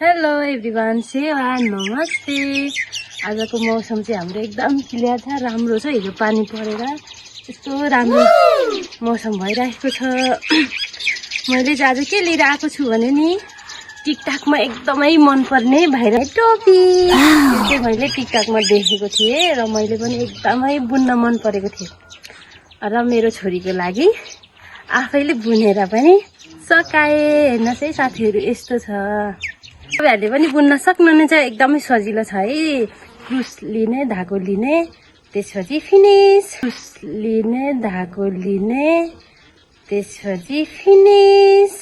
Hello everyone, सेवा नमस्ते। आजको मौसम चाहिँ हाम्रो एकदम क्लियर छ, राम्रो छ। हिजो पानी परेर यस्तो राम्रो मौसम भइरहेको छ। मैले चाहिँ आज के लिएर आएको छु भने नि टिकटकमा एकदमै मनपर्ने भाइरल टोपी। यो चाहिँ मैले टिकटकमा देखेको थिएँ र मैले पनि एकदमै बुन्न मन परेको थिएँ र मेरो छोरीको लागि आफैले बुनेर पनि सकाए। हेर्नुहोस् है साथीहरू, यस्तो छ। तपाईँहरूले पनि बुन्न सक्नुहुनेछ, एकदमै सजिलो छ है। क्रुस लिने, धागो लिने, त्यसपछि फिनिस। क्रुस लिने, धागो लिने, त्यसपछि फिनिस।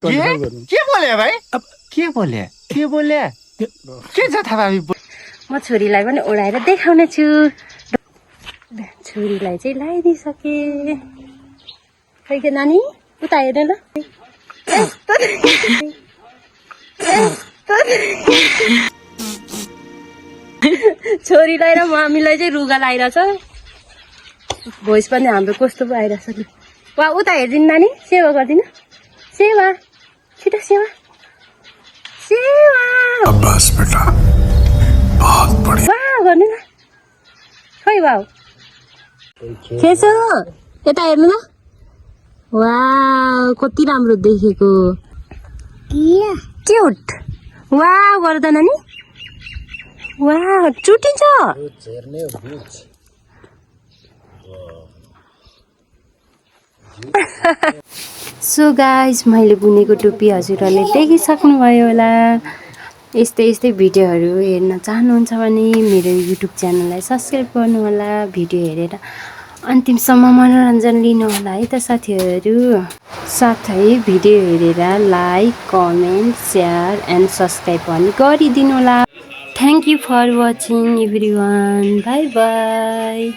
के बोले भाइ? अब के बोले के छ थाहा भाइ? म छोरीलाई पनि ओढाएर देखाउने छु। छोरीलाई चाहिँ लगाइदिइसके। खै के नानी, उता हेर्नु ल। छोरीलाई र मामीलाई चाहिँ रुगा लगाइरहेछ। भोइस पनि हाम्रो कस्तो पो आइरहेछ नि। वा उता हेरिदिनु नानी, सेवा गरिदिनु। सेवा छिटो, सेवा सेवा। बस बेटा, बहुत बढिया। वाह गर्नु न। खै वाउ खेसो, यता हेर्नु न। वाउ कति राम्रो देखेको। क्युट। वाह गर्दा नानी। वाह चुटिन्छ। सो गाइज, मैले बुनेको टोपी हजुरहरूले देखिसक्नुभयो होला। यस्तै भिडियोहरू हेर्न चाहनुहुन्छ भने मेरो युट्युब च्यानललाई सब्सक्राइब गर्नुहोला। भिडियो हेरेर अन्तिमसम्म मनोरञ्जन लिनुहोला है त साथीहरू। साथै भिडियो हेरेर like, comment, share and subscribe पनि गरिदिनुहोला। Thank you for watching everyone. Bye by.